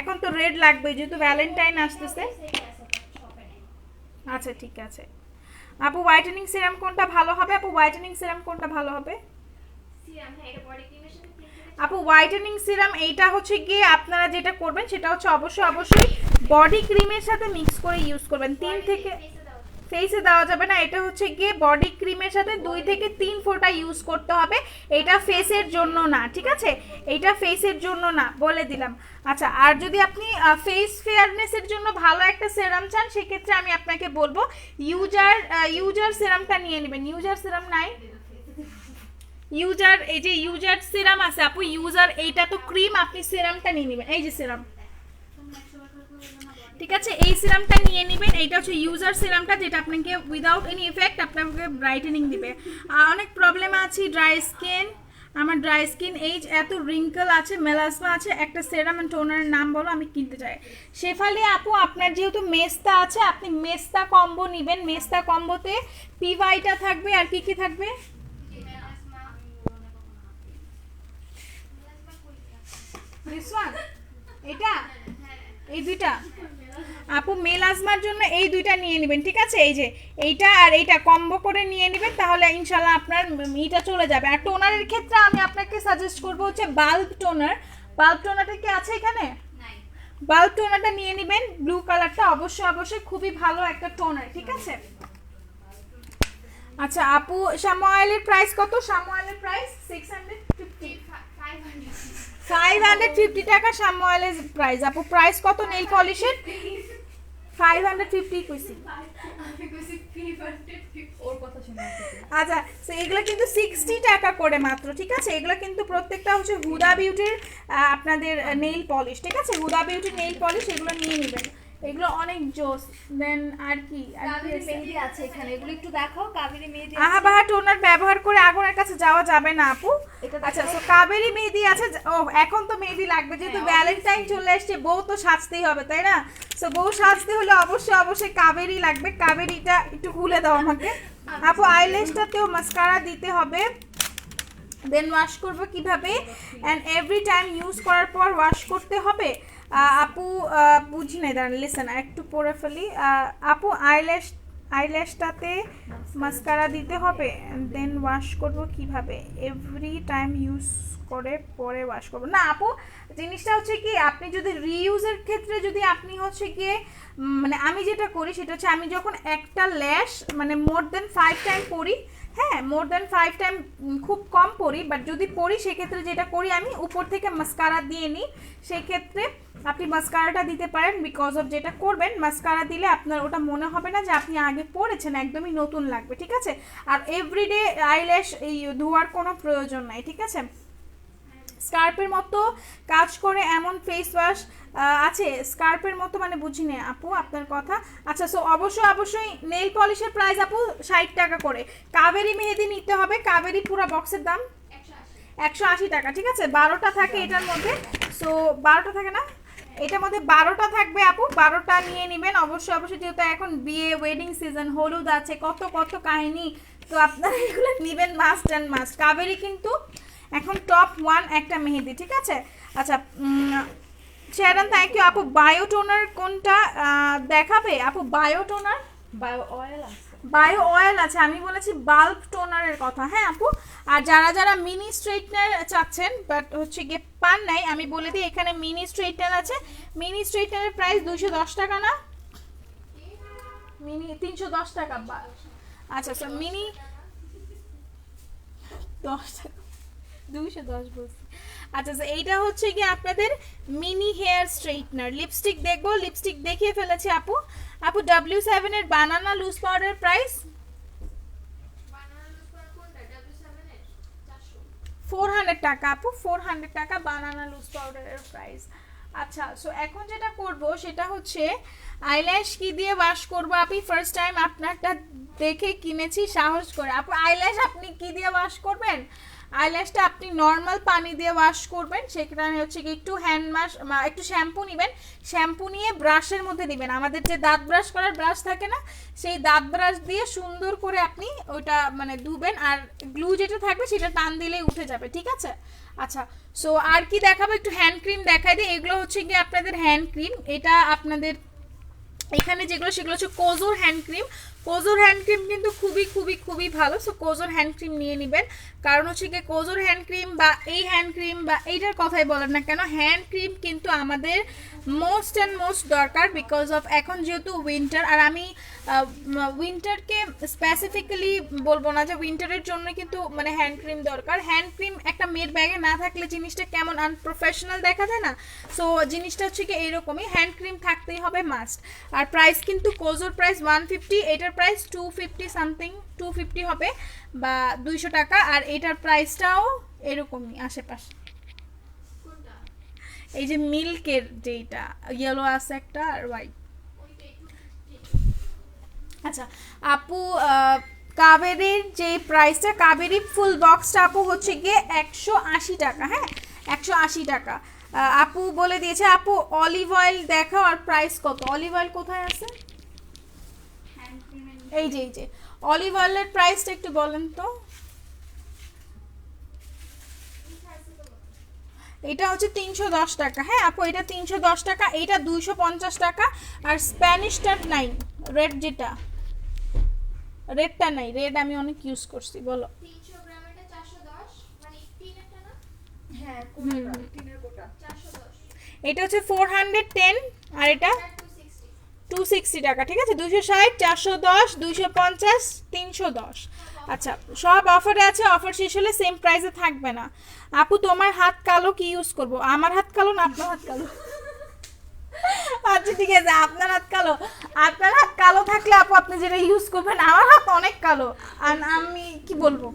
এখন তো রেড লাগবে যেহেতু ভ্যালেন্টাইন আসতেছে। আচ্ছা ঠিক আছে আপু। হোয়াইটেনিং সিরাম কোনটা ভালো হবে আপু? হোয়াইটেনিং সিরাম কোনটা ভালো হবে সিরাম? হ্যাঁ, এটা বডি ক্রিমের সাথে আপু? হোয়াইটেনিং সিরাম এইটা হচ্ছে গিয়ে আপনারা যেটা করবেন সেটা হচ্ছে অবশ্যই বডি ক্রিমের সাথে মিক্স করে ইউজ করবেন। 3 থেকে ফেসে দেওয়া যাবে না, এটা হচ্ছে গিয়ে বডি ক্রিমের সাথে 2 থেকে 3 ফোঁটা ইউজ করতে হবে। এটা ফেসের জন্য না, ঠিক আছে? এটা ফেসের জন্য না, বলে দিলাম। আচ্ছা, আর যদি আপনি ফেস ফেয়ারনেসের জন্য ভালো একটা সেরাম চান, সেক্ষেত্রে আমি আপনাকে বলবো ইউজার সেরামটা নিয়ে নেবেন। ইউজার সেরাম নাই? ইউজার, এই যে ইউজার সিরাম আছে আপু, ইউজার এইটা তো ক্রিম, আপনি সিরামটা নিয়ে নেবেন, এই যে সিরাম, ঠিক আছে, এই সিরামটা নিয়ে নেবেন। এইটা হচ্ছে ইউজার সিরামটা, যেটা আপনাকে উইদাউট এনি ইফেক্ট আপনাকে ব্রাইটেনিং দিবে। অনেক প্রবলেম আছে, ড্রাই স্কিন, আমার ড্রাই স্কিন, এইজ, এত রিঙ্কল আছে, মেলাসমা আছে, একটা সেরাম এন্ড টোনারের নাম বলো, আমি কিনতে চাই। শেফালি আপু, আপনার যেহেতু মেস্তা আছে, আপনি মেস্তা কম্বো নেবেন। মেস্তা কম্বোতে পিভাইটা থাকবে, আর কি কি থাকবে? দিস ওয়ান, এটা, এই দুইটা আপু মেলাজমার জন্য এই দুইটা নিয়ে নেবেন, ঠিক আছে, এই যে এইটা আর এইটা কম্বো করে নিয়ে নেবেন, তাহলে ইনশাল্লাহ আপনার এটা চলে যাবে। আর টোনারের ক্ষেত্রে আমি আপনাকে সাজেস্ট করবো হচ্ছে বাল্ব টোনার। বাল্ব টোনারটা কি আছে এখানে? বাল্ব টোনারটা নিয়ে নেবেন, ব্লু কালারটা, অবশ্যই অবশ্যই খুবই ভালো একটা টোনার, ঠিক আছে। আচ্ছা আপু, শামু অয়েলের প্রাইস কত? শামু অয়েলের প্রাইস 650, 550 টাকা শামু অয়েলের প্রাইস। আপু প্রাইস কত নেল পলিশের? 550 কইছি। আচ্ছা, তো এগুলো কিন্তু 60 টাকা করে মাত্র, ঠিক আছে। এগুলো কিন্তু প্রত্যেকটা হচ্ছে হুদা বিউটির আপনাদের নেইল পলিশ, ঠিক আছে, হুদা বিউটির নেইল পলিশ, এগুলো নিয়ে নেবেন, এগুলো অনেক জোস। দেন আর কি কাবেরী মেহেদি আছে এখানে, এগুলো একটু দেখাও। কাবেরী মেহেদি আহা টোনার ব্যবহার করে আগুনের কাছে যাওয়া যাবে না আপু। আচ্ছা, তো কাবেরী মেহেদি আছে। ও, এখন তো মেহেদি লাগবে, যেহেতু ভ্যালেন্টাইন চলে আসছে, বউ তো সাজতেই হবে, তাই না? সো বউ সাজতে হলে অবশ্যই অবশ্যই কাবেরী লাগবে। কাবেরীটা একটু খুলে দাও আমাকে আপু। আইল্যাশটাতেও মাস্কারা দিতে হবে। দেন ওয়াশ করবো কিভাবে? অ্যান্ড এভরি টাইম ইউজ করার পর ওয়াশ করতে হবে আপু। বুঝি নাই, দাঁড়ান, লিসেন, একটু পরে ফেলি আপু। আইল্যাশটাতে মাস্কারা দিতে হবে, দেন ওয়াশ করব কিভাবে? এভরি টাইম ইউজ করে পরে ওয়াশ করব না আপু। জিনিসটা হচ্ছে কি, আপনি যদি রিইউজের ক্ষেত্রে যদি আপনি হচ্ছে গিয়ে মানে আমি যেটা করি সেটা হচ্ছে, আমি যখন একটা ল্যাশ মানে মোর দেন 5 টাইম পরি, হ্যাঁ, মোর দেন 5 টাইম খুব কম পরি, বাট যদি পরি সেক্ষেত্রে যেটা করি আমি উপর থেকে মাস্কারা দিয়ে নিই। সেক্ষেত্রে আপনি মাস্কারাটা দিতে পারেন, বিকজ অফ যেটা করবেন, মাস্কারা দিলে আপনার ওটা মনে হবে না যে আপনি আগে পরেছেন, একদমই নতুন লাগবে, ঠিক আছে। আর এভরিডে আইল্যাশ এই ধোয়ার কোনো প্রয়োজন নাই, ঠিক আছে। স্কার্পের মতো কাজ করে এমন ফেস ওয়াশ আছে? স্কার্পের মতো মানে বুঝিনি আপু আপনার কথা। আচ্ছা, সো অবশ্যই অবশ্যই নেল পলিশের প্রাইস আপু 60 টাকা করে। কাবেরী মেহেদি নিতে হবে, কাবেরী পুরো বক্সের দাম 180 টাকা, ঠিক আছে। 12টা থাকে এটার মধ্যে, সো 12টা থাকে না, এটার মধ্যে 12টা থাকবে আপু। 12টা নিয়ে নেবেন অবশ্যই অবশ্যই, যেহেতু এখন বিয়ে, ওয়েডিং সিজন, হলুদ আছে, কত কত কাহিনী, তো আপনারা এগুলো নেবেন মাস্ট অ্যান্ড মাস্ট। কাবেরী কিন্তু এখন টপ 1 একটা মেহেদি, ঠিক আছে। আচ্ছা শেরান, থ্যাংক ইউ আপু। বায়োটোনার কোনটা দেখাবে আপু? বায়োটোনার, বায়ো অয়েল আছে, বায়ো অয়েল আছে, আমি বলেছি বাল্ব টোনারের কথা, হ্যাঁ আপু। আর যারা যারা মিনি স্ট্রেটনার চাচ্ছেন বাট হচ্ছে গিয়ে পান নাই, আমি বলে দিই এখানে মিনি স্ট্রেটনার আছে। মিনি স্ট্রেটনারের প্রাইস 210 টাকা না, মিনি 310 টাকা। আচ্ছা স্যার, মিনি 10 টাকা, 210 বলছি। আচ্ছা স্যার, এইটা হচ্ছে কি আপনাদের মিনি হেয়ার স্ট্রেটনার। লিপস্টিক দেখবো, লিপস্টিক দেখিয়ে ফেলেছি আপু। আপু W7 এর বানানা লুজ পাউডার প্রাইস 400 টাকা আপু, 400 টাকা বানানা লুজ পাউডারের প্রাইস। আচ্ছা, সো এখন যেটা করব সেটা হচ্ছে আইল্যাশ কি দিয়ে ওয়াশ করব। আপনি ফার্স্ট টাইম আপনারটা দেখে কিনেছি সাহস করে। আপু আইল্যাশ আপনি কি দিয়ে ওয়াশ করবেন? আইল্যাশটা আপনি নর্মাল পানি দিয়ে ওয়াশ করবেন। সেখানে হচ্ছে কি একটু হ্যান্ড ওয়াশ, একটু শ্যাম্পু নেবেন, শ্যাম্পু নিয়ে ব্রাশের মধ্যে দিবেন। আমাদের যে দাঁত ব্রাশ করার ব্রাশ থাকে না, সেই দাঁত ব্রাশ দিয়ে সুন্দর করে আপনি ওইটা মানে ধুবেন, আর গ্লু যেটা থাকবে সেটা টান দিলেই উঠে যাবে, ঠিক আছে। আচ্ছা, সো আর কি দেখাবো? একটু হ্যান্ড ক্রিম দেখাই দিই। এগুলো হচ্ছে কি আপনাদের হ্যান্ড ক্রিম, এটা আপনাদের এখানে যেগুলো সেগুলো হচ্ছে কোজোর হ্যান্ড ক্রিম। কোজোর হ্যান্ড ক্রিম কিন্তু খুবই খুবই খুবই ভালো। সো কোজোর হ্যান্ড ক্রিম নিয়ে নেবেন, কারণ হচ্ছে কি কোজোর হ্যান্ড ক্রিম বা এই হ্যান্ড ক্রিম বা এইটার কথাই বলেন না কেন, হ্যান্ড ক্রিম কিন্তু আমাদের মোস্ট অ্যান্ড মোস্ট দরকার, বিকজ অফ এখন যেহেতু উইন্টার। আর আমি উইন্টারকে স্পেসিফিক্যালি বলবো না যে উইন্টারের জন্য কিন্তু মানে হ্যান্ড ক্রিম দরকার। হ্যান্ড ক্রিম একটা মেয়ের ব্যাগে না থাকলে জিনিসটা কেমন আনপ্রফেশনাল দেখা যায় না। সো জিনিসটা হচ্ছে কি এইরকমই, হ্যান্ড ক্রিম থাকতেই হবে মাস্ট। আর প্রাইস কিন্তু কোজোর প্রাইস 150, এটার এটার প্রাইস 250 সামথিং, 250 হবে বা 200 টাকা। আর এটার প্রাইসটাও এরকমই আশেপাশে। কোনটা? এই যে মিল্কের যেটা ইয়েলো আছে একটা আর হোয়াইট। ওইটাই 250। আচ্ছা আপু, কাবেরির যে প্রাইসটা, কাবেরি ফুল বক্সটা আপু হচ্ছে গিয়ে 180 টাকা। হ্যাঁ 180 টাকা। আপু বলে দিয়েছে। আপু অলিভ অয়েল দেখাও আর প্রাইস কত? অলিভ অয়েল কোথায় আছে? হ্যান্ড ক্রিমের এই যে অলিভ অয়েলের প্রাইসটা একটু বলেন তো। এটা হচ্ছে 310 টাকা। হ্যাঁ আপু এটা 310 টাকা, এইটা 250 টাকা। আর স্প্যানিশটা নাই, রেড যেটা, রেডটা নাই, রেড আমি অনেক ইউজ করছি। বলো। 300 গ্রামেরটা 410, মানে টিনেরটা না? হ্যাঁ টিনের কোটা 410। এটা হচ্ছে 410 আর এটা আর 260। 260 টাকা। ঠিক আছে, 260, 410, 250, 310। আচ্ছা সব অফারে আছে, অফার শেষ হলে সেম প্রাইসে থাকবে না। আপু তোমার হাত কালো, কি ইউজ করব? আমার হাত কালো না আপনার হাত কালো? আচ্ছা ঠিক আছে, আপনার হাত কালো। আপনার হাত কালো থাকলে আপু আপনি যেটা ইউজ করবেন। আমার হাত অনেক কালো আর আমি কি বলবো।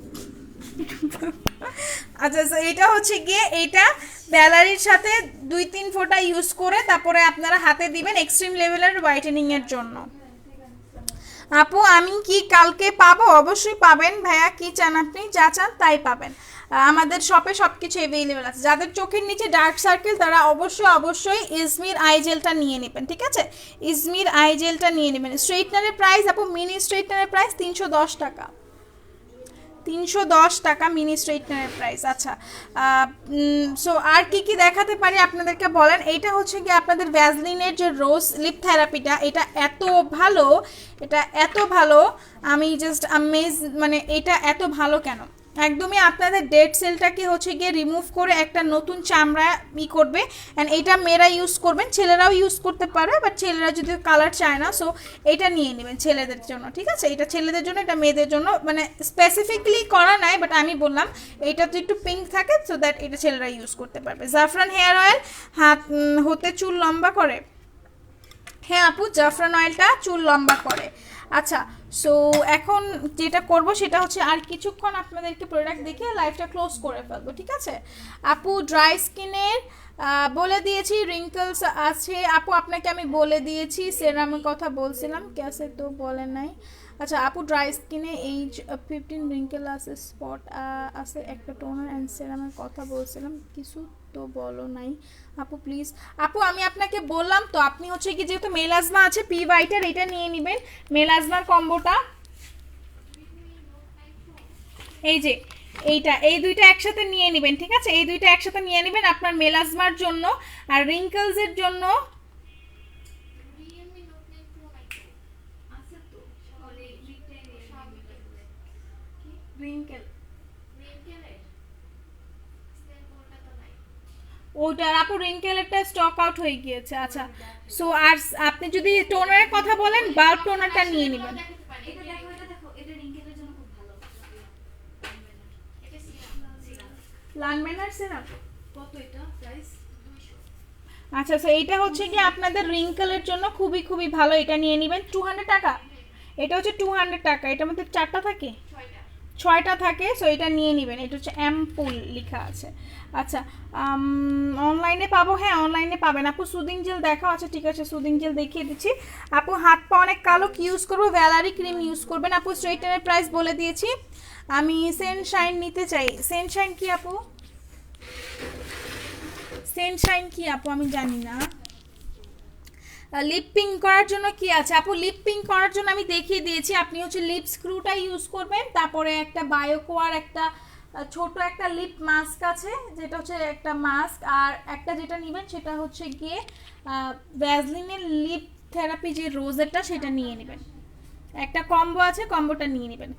আচ্ছা এটা হচ্ছে গিয়ে, এইটা ব্যালারির সাথে 2-3 ফোঁটা ইউজ করে তারপরে আপনারা হাতে দিবেন এক্সট্রিম লেভেলের হোয়াইটেনিং এর জন্য। আপু আমি কি কালকে পাবো? অবশ্যই পাবেন ভাইয়া, কি চান আপনি? যা চান তাই পাবেন। আমাদের শপে সব কিছু অ্যাভেলেবেল আছে। যাদের চোখের নিচে ডার্ক সার্কেল তারা অবশ্যই ইজমির আই জেলটা নিয়ে নেবেন। ঠিক আছে, ইজমির আই জেলটা নিয়ে নেবেন। স্ট্রেটনারের প্রাইস আপু, মিনি স্ট্রেটনারের প্রাইস 310 টাকা। 310 টাকা মিনি স্ট্রেটনারের প্রাইস। আচ্ছা সো আর কি কি দেখাতে পারি আপনাদেরকে বলেন। এইটা হচ্ছে কি আপনাদের ভ্যাসলিনের যে রোজ লিপ থেরাপিটা, এটা এত ভালো, এটা এত ভালো, আমি জাস্ট আমেজ। মানে এটা এত ভালো কেন, একদমই আপনাদের ডেড সেলটাকে হচ্ছে গিয়ে রিমুভ করে একটা নতুন চামড়া করবে। অ্যান্ড এটা মেয়েরা ইউজ করবেন, ছেলেরাও ইউজ করতে পারে, বাট ছেলেরা যদি কালার চায় না, সো এটা নিয়ে নেবেন ছেলেদের জন্য। ঠিক আছে, এটা ছেলেদের জন্য, এটা মেয়েদের জন্য, মানে স্পেসিফিকলি করা নাই, বাট আমি বললাম এইটা তো একটু পিঙ্ক থাকে, সো দ্যাট এটা ছেলেরা ইউজ করতে পারবে। জাফরান হেয়ার অয়েল হাত হতে চুল লম্বা করে। হ্যাঁ আপু জাফরান অয়েলটা চুল লম্বা করে। আচ্ছা সো এখন যেটা করব সেটা হচ্ছে আর কিছুক্ষণ আপনাদেরকে প্রোডাক্ট দেখে লাইভটা ক্লোজ করে ফেলবো। ঠিক আছে আপু, ড্রাই স্কিনের বলে দিয়েছি, রিঙ্কলস আছে আপু আপনাকে আমি বলে দিয়েছি, সেরামের কথা বলছিলাম, ক্যাসে তো বলেন নাই। আচ্ছা আপু ড্রাই স্কিনে এইজ 15 রিঙ্কেল আছে, স্পট আছে, একটা টোনার অ্যান্ড সেরামের কথা বলছিলাম, কিছু তো বলো নাই আপু প্লিজ। আপু আমি আপনাকে বললাম তো, আপনি হচ্ছে কি যেহেতু মেলাজমা আছে, পি ভাইটার এটা নিয়ে নেবেন, মেলাজমার কম্বোটা। এই যে এইটা, এই দুইটা একসাথে নিয়ে নেবেন। ঠিক আছে, এই দুইটা একসাথে নিয়ে নেবেন আপনার মেলাজমার জন্য আর রিঙ্কলসের জন্য। Realme Note 9 Pro Micro আছে তো, সকালে লিপটাই সব কি রিঙ্কেল রিঙ্কেলের স্যাম্পলটা তো নাই। ওটার আপু রিঙ্কেলেরটা স্টক আউট হয়ে গিয়েছে। আচ্ছা সো আর আপনি যদি টোনারের কথা বলেন, বাল্ব টোনারটা নিয়ে নেবেন। এটা দেখো, এটা দেখো, এটা রিঙ্কেলের জন্য খুব ভালো। এটা সিরাম লানমেনার সেরাম কত এটা প্রাইস? 200। আচ্ছা সো এইটা হচ্ছে কি আপনাদের রিঙ্কেলের জন্য খুবই খুবই ভালো, এটা নিয়ে নেবেন। 200 টাকা, এটা হচ্ছে 200 টাকা। এটার মধ্যে 4টা থাকে, 6টা থাকে, সো এটা নিয়ে নেবেন। এটা হচ্ছে অ্যাম্পুল লেখা আছে। আচ্ছা অনলাইনে পাবো? হ্যাঁ অনলাইনে পাবেন আপু। সুদিং জেল দেখাও। আচ্ছা ঠিক আছে, সুদিং জেল দেখিয়ে দিচ্ছি। আপু হাত পা অনেক কালো, কি ইউজ করবো? ভ্যালারি ক্রিম ইউজ করবেন আপু। স্ট্রেটনারের প্রাইস বলে দিয়েছি। আমি সেনশাইন নিতে চাই। সেনশাইন কি আপু? সেনশাইন কি আপু আমি জানি না। লিপ পিঙ্ক করার জন্য কি আছে আপু? লিপ পিঙ্ক করার জন্য আমি দেখিয়ে দিয়েছি। আপনি হচ্ছে লিপ স্ক্রুটা ইউজ করবেন, তারপরে একটা বায়োকোয়ার একটা ছোট একটা লিপ মাস্ক আছে, যেটা হচ্ছে একটা মাস্ক, আর একটা যেটা নেবেন সেটা হচ্ছে গিয়ে ভ্যাসলিনের লিপ থেরাপি যে রোজেরটা, সেটা নিয়ে নেবেন। একটা কম্বো আছে, কম্বোটা নিয়ে নেবেন।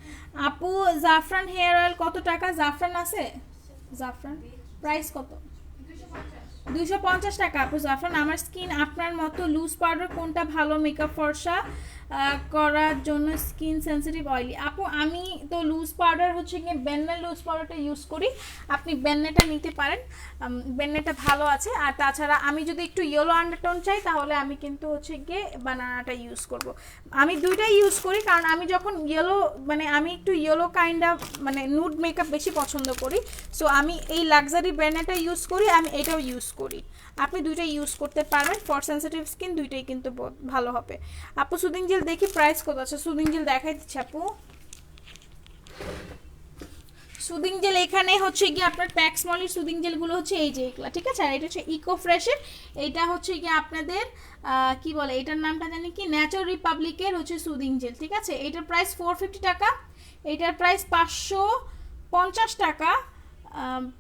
আপু জাফরান হেয়ার অয়েল কত টাকা? জাফরান আছে, জাফরান প্রাইস কত? 250 টাকা আপু জাফরান। আমার স্কিন আপনার মতো লুজ পাউডার কোনটা ভালো? মেকআপ ফর্সা করার জন্য স্কিন সেনসিটিভ অয়েলি। আপু আমি তো লুজ পাউডার হচ্ছে গিয়ে বেন্নের লুজ পাউডারটা ইউজ করি, আপনি বেন্নেটা নিতে পারেন, বেন্নেটা ভালো আছে। আর তাছাড়া আমি যদি একটু ইয়েলো আন্ডারটোন চাই তাহলে আমি কিন্তু হচ্ছে গিয়ে বানানাটা ইউজ করব। আমি দুইটাই ইউজ করি, কারণ আমি যখন ইয়েলো মানে আমি একটু ইয়েলো কাইন্ড অফ মানে নুড মেকআপ বেশি পছন্দ করি, সো আমি এই লাক্সারি ব্র্যান্ডটা ইউজ করি, আমি এটাও ইউজ করি। আপনি দুইটাই ইউজ করতে পারবেন, ফর সেনসিটিভ স্কিন দুইটাই কিন্তু ভালো হবে। আপু সুদিং জেল দেখি প্রাইস কত আছে, সুদিং জেল দেখাই দিচ্ছি আপু। সুদিং জেল এখানে হচ্ছে গিয়ে আপনার প্যাক্স মলির সুদিং জেলগুলো হচ্ছে এই যে এগুলা, ঠিক আছে। আর এটা হচ্ছে ইকো ফ্রেশের, এইটা হচ্ছে গিয়ে আপনাদের কি বলে এটার নামটা জানি কি, ন্যাচার রিপাবলিকের হচ্ছে সুদিং জেল, ঠিক আছে। এটার প্রাইস 450 টাকা, এটার প্রাইস 550 টাকা।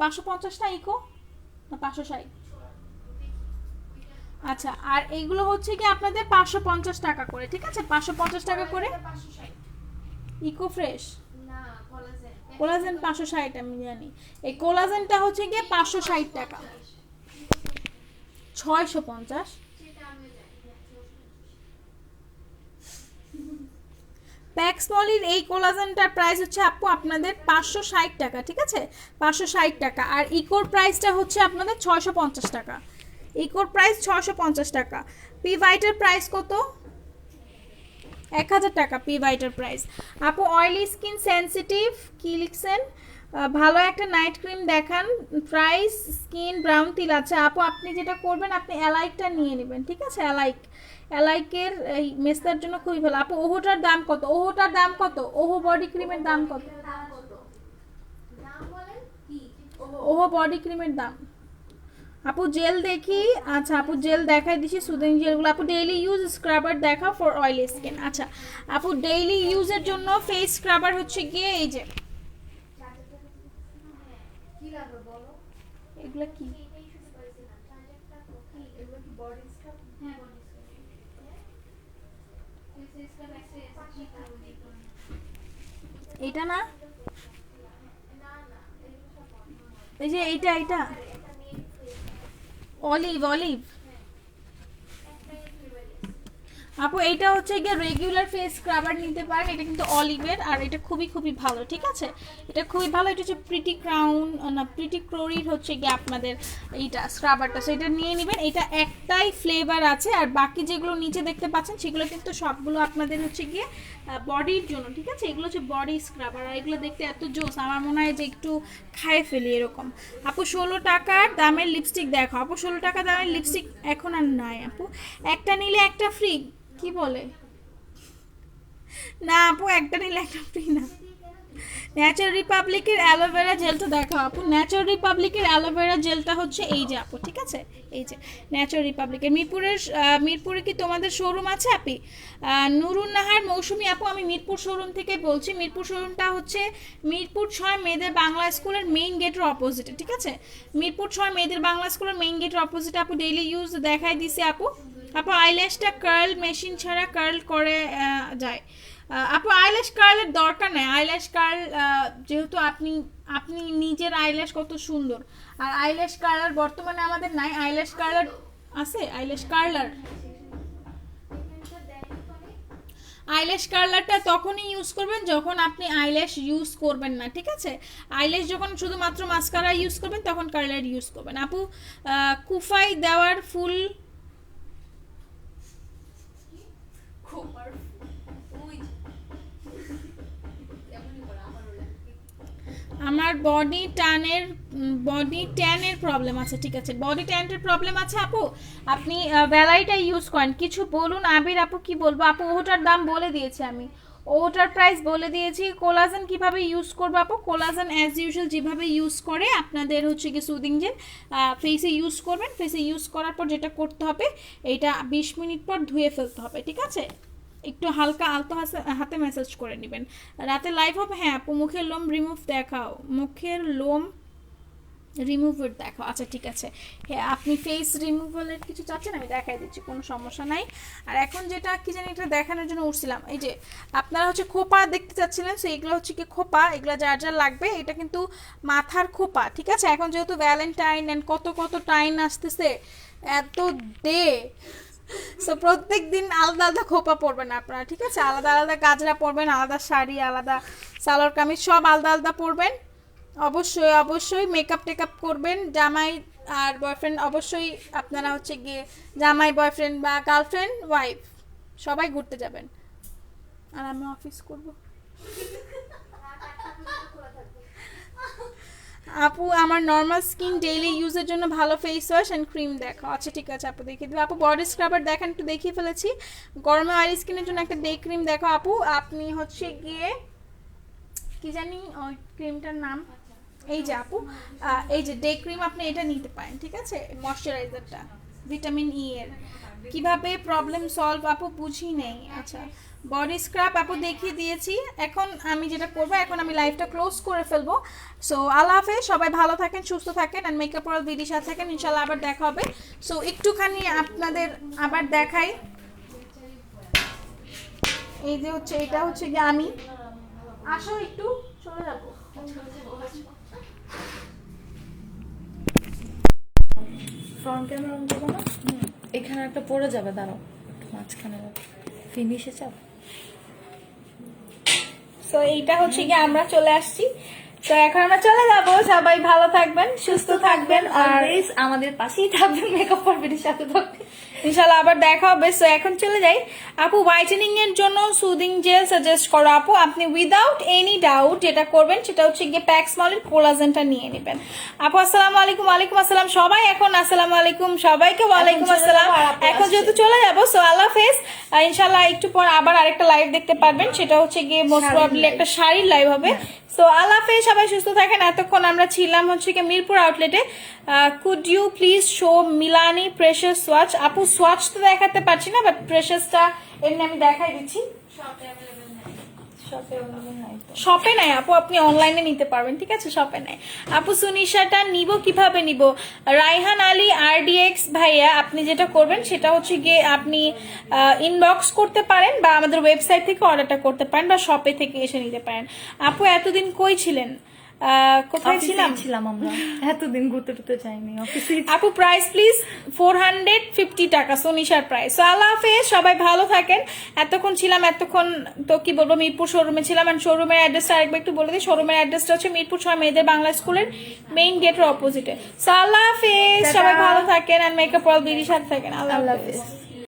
550 না ইকো না 560? আচ্ছা, আর এইগুলো হচ্ছে কি আপনাদের 550 টাকা করে, ঠিক আছে, 550 টাকা করে। ইকো ফ্রেশ না কোলাজেন কোলাজেন 560 আমি জানি, এই কোলাজেনটা হচ্ছে গিয়ে 560 টাকা। 650 সেটা আমি জানি। প্যাক্স মলির এই কোলাজেনটার প্রাইস হচ্ছে আপু আপনাদের 560 টাকা, ঠিক আছে, 560 টাকা। আর ইকোর প্রাইসটা হচ্ছে আপনাদের 650 টাকা, ইকোর প্রাইস 650 টাকা। পি ভাইটার প্রাইস কত? 1000 টাকা পি ভাইটার প্রাইস। আপু অয়েলি স্কিন সেনসিটিভ কি লিখছেন? ভালো একটা নাইট ক্রিম দেখান, প্রাইস স্কিন ব্রাউন তিল। আচ্ছা আপু আপনি যেটা করবেন আপনি অ্যালাইকটা নিয়ে নেবেন, ঠিক আছে। অ্যালাইকের এই মেসটার জন্য খুবই ভালো। আপু ওহোটার দাম কত? ওহোটার দাম কত? ওহো বডি ক্রিমের দাম কত? দাম কত? দাম বলেন কি? ওহো বডি ক্রিমের দাম। আপু জেল দেখি, আচ্ছা আপু জেল দেখাই দিছি সুদিং জেলগুলো। আপু ডেইলি ইউজ স্ক্রাবার দেখা ফর অয়েলি স্কিন। আচ্ছা আপু ডেইলি ইউজের জন্য ফেস স্ক্রাবার হচ্ছে গিয়ে এই যে কি লাগবে বলো? এগুলো কি, এটাই শুধু করেছিলাম। চার্জারটা তো কি? এগুলো কি বডি স্ক্রাব? হ্যাঁ বডি স্ক্রাব। ফেস স্ক্রাব একটা কি করবে? এটা না, না না, এগুলো সব বন্ধ। এই যে এইটা এটা মেন ফেস। Olive olive. একটাই ফ্লেভার। আপু এইটা হচ্ছে গিয়ে রেগুলার ফেস স্ক্রাবার নিতে পারেন, এটা কিন্তু অলিভের, আর এটা খুবই খুবই ভালো, ঠিক আছে, এটা খুবই ভালো। এটা হচ্ছে প্রিটি ক্রাউন না প্রিটি ক্রোরির হচ্ছে গিয়ে আপনাদের এইটা স্ক্রাবারটা, সেটা নিয়ে নেবেন। এটা একটাই ফ্লেভার আছে, আর বাকি যেগুলো নিচে দেখতে পাচ্ছেন সেগুলো কিন্তু সবগুলো আপনাদের হচ্ছে গিয়ে বডির জন্য, ঠিক আছে। এগুলো হচ্ছে বডি স্ক্রাবার, আর এগুলো দেখতে এত জোস, আমার মনে হয় যে একটু খায় ফেলি এরকম। আপু 16 টাকার দামের লিপস্টিক দেখো। আপু 16 টাকা দামের লিপস্টিক এখন আর নাই আপু, একটা নিলে একটা ফ্রি। কি বলে না আপু, একটা নিলে একটা ফ্রি না। ন্যাচার রিপাবলিকের অ্যালোভেরা জেলটা দেখো আপু, ন্যাচার রিপাবলিকের অ্যালোভেরা জেলটা হচ্ছে এই যে আপু, ঠিক আছে, এই যে ন্যাচার রিপাবলিকের। মিরপুরে কি তোমাদের শোরুম আছে আপি? নুরুন নাহার মৌসুমি আপু, আমি মিরপুর শোরুম থেকে বলছি। মিরপুর শোরুমটা হচ্ছে মিরপুর 6 মেয়েদের বাংলা স্কুলের মেইন গেটের অপোজিটে, ঠিক আছে, মিরপুর 6 মেয়েদের বাংলা স্কুলের মেইন গেটের অপোজিটে। আপু ডেইলি ইউজ দেখাই দিছি আপু। আপু আইল্যাশটা কার্ল মেশিন ছাড়া কার্ল করে যায়। আপু আইল্যাশ কার্লের দরকার নেই, আইল্যাশ কার্ল যেহেতু আপনি আপনি নিজের আইল্যাশ কত সুন্দর, আর আইল্যাশ কার্লার বর্তমানে আমাদের নাই। আইল্যাশ কার্লার আছে, আইল্যাশ কার্লার, আইল্যাশ কার্লারটা তখনই ইউজ করবেন যখন আপনি আইল্যাশ ইউজ করবেন না, ঠিক আছে। আইল্যাশ যখন শুধুমাত্র মাস্কারা ইউজ করবেন তখন কার্লার ইউজ করবেন। আপু কুফাই দেওয়ার ফুল আমার বডি ট্যানের প্রবলেম আছে, ঠিক আছে, বডি ট্যানের প্রবলেম আছে আপু, আপনি ভ্যালাইটা ইউজ করেন। কিছু বলুন আবির আপু, কি বলবো আপু? ওটার দাম বলে দিয়েছি আমি, ওটার প্রাইস বলে দিয়েছি। কোলাজেন কিভাবে ইউজ করবো আপু? কোলাজেন অ্যাজ ইউজুয়াল যেভাবে ইউজ করে আপনাদের হচ্ছে কি সুদিং জেল ফেসে ইউজ করবেন। ফেসে ইউজ করার পর যেটা করতে হবে, এইটা 20 মিনিট পর ধুয়ে ফেলতে হবে, ঠিক আছে, একটু হালকা আলতো হাতে ম্যাসাজ করে নেবেন। রাতে লাইভ হবে, হ্যাঁ আপু। মুখের লোম রিমুভ দেখাও, মুখের লোম রিমুভার দেখাও। আচ্ছা ঠিক আছে, হ্যাঁ আপনি ফেস রিমুভালের কিছু চাচ্ছেন, আমি দেখাই দিচ্ছি, কোনো সমস্যা নাই। আর এখন যেটা কি জানি এটা দেখানোর জন্য উঠছিলাম, এই যে আপনারা হচ্ছে খোপা দেখতে চাচ্ছিলেন, সো এগুলো হচ্ছে কি খোপা, এগুলো যার যার লাগবে, এটা কিন্তু মাথার খোপা, ঠিক আছে। এখন যেহেতু ভ্যালেন্টাইন অ্যান্ড কত কত টাইম আসতেছে, এত ডে সো প্রত্যেক দিন আলাদা আলাদা খোপা পরবেন আপনারা, ঠিক আছে? আলাদা আলাদা গাজরা পরবেন, আলাদা শাড়ি, আলাদা সালোয়ার কামিজ, সব আলাদা আলাদা পরবেন। অবশ্যই অবশ্যই মেকআপ টেকআপ করবেন। জামাই আর বয়ফ্রেন্ড অবশ্যই আপনারা হচ্ছে গিয়ে জামাই বয়ফ্রেন্ড বা গার্লফ্রেন্ড ওয়াইফ সবাই ঘুরতে যাবেন, আর আমি অফিস করব। আপু আমার নর্মাল স্কিন ডেইলি ইউজের জন্য ভালো ফেস ওয়াশ এন্ড ক্রিম দেখাও। আচ্ছা ঠিক আছে আপু, দেখিয়ে দেবো। আপু বডি স্ক্রাবার দেখেন, একটু দেখিয়ে ফেলেছি। গরমে অয়েলি স্কিনের জন্য একটা ডে ক্রিম দেখো আপু। আপনি হচ্ছে গিয়ে কি জানি ওই ক্রিমটার নাম, এই যে আপু এই যে ডে ক্রিম, আপনি এটা নিতে পারেন, ঠিক আছে? ময়শ্চারাইজারটা ভিটামিন ই এর। কিভাবে প্রবলেম সলভ আপু বুঝি নেই। আচ্ছা বডি স্ক্রাব আপু দেখিয়ে দিয়েছি। এখন আমি যেটা করবো, এখন আমি লাইভটা ক্লোজ করে ফেলবো। সো আল্লাহ হাফেজ, সবাই ভালো থাকেন, সুস্থ থাকেন, আর মেকআপ ওয়াল বিডির সাথে থাকেন। ইনশাল্লাহ আবার দেখা হবে। সো একটুখানি আপনাদের আবার দেখাই, এই যে হচ্ছে এটা হচ্ছে গিয়ে আমি, আসো একটু চলে যাবো। ফ্রন্ট ক্যামেরা অন করবো না, এখানে একটা পড়ে যাবে, দাঁড়াও মাঝখানে ফিনিশে চাপ। সো এইটা হচ্ছে গিয়ে আমরা চলে আসছি। তো এখন আমরা চলে যাবো। সবাই ভালো থাকবেন, সুস্থ থাকবেন, আর আমাদের পাশেই থাকবেন, মেকআপ পারফেক্টের সাথে থাকবেন। ইনশাল্লাহ আবার দেখা হবে। সো এখন চলে যাই। আপু হোয়াইটেনিং এর জন্য সুদিং জেল সাজেস্ট করো আপু। আপনি উইদাউট এনি ডাউট যেটা করবেন সেটা হচ্ছে গিয়ে প্যাক্সমলের কোলাজেনটা নিয়ে নেবেন। আপু আসসালামু আলাইকুম। ওয়ালাইকুম আসসালাম। সবাই এখন আসসালামু আলাইকুম, সবাইকে ওয়ালাইকুম আসসালাম। এখন যেহেতু চলে যাবো, সো আল্লাহ হাফেজ। ইনশাল্লাহ একটু পর আবার আরেকটা লাইভ দেখতে পারবেন, সেটা হচ্ছে গিয়ে মোস্ট প্রবাবলি একটা শাড়ির লাইভ হবে। সো আল্লাহ হাফেজ, সবাই সুস্থ থাকেন। এতক্ষণ আমরা ছিলাম হচ্ছে কি মিরপুর আউটলেটে। Could you please show Milani precious swatch. আপু সোয়াচ তো দেখাতে পারছি না, বাট প্রেশাসটা এমনি আমি দেখাই দিচ্ছি। শপে নাই আপু, আপনি অনলাইনে নিতে পারবেন, ঠিক আছে? শপে নাই আপু। সুনিশাটা নিব কিভাবে নিব? রাইহান আলী RDX ভাইয়া, আপনি যেটা করবেন সেটা হচ্ছে গিয়ে আপনি ইনবক্স করতে পারেন, বা আমাদের ওয়েবসাইট থেকে অর্ডারটা করতে পারেন, বা শপে থেকে এসে নিতে পারেন। আপু এতদিন কই ছিলেন? কোথায় ছিলাম আমরা এতদিন ঘুরতে টুরতে যাইনি, অফিসে। আপু প্রাইস প্লিজ 450 টাকা সোনিশার প্রাইস। সো আল্লাহ হাফেজ, সবাই ভালো থাকেন। এতক্ষণ তো কি বলবো, মিরপুর শোরুমে ছিলাম। আর শোরুমের অ্যাড্রেসটা আরেকবার একটু বলে দিই। শোরুমের অ্যাড্রেসটা হচ্ছে মিরপুর 6 মেয়েদের বাংলা স্কুলের মেইন গেটের অপোজিটে। সো আল্লাহ হাফেজ, সবাই ভালো থাকেন, আর মেকআপ ওয়াল বিডির সাথে থাকেন। আল্লাহ হাফেজ।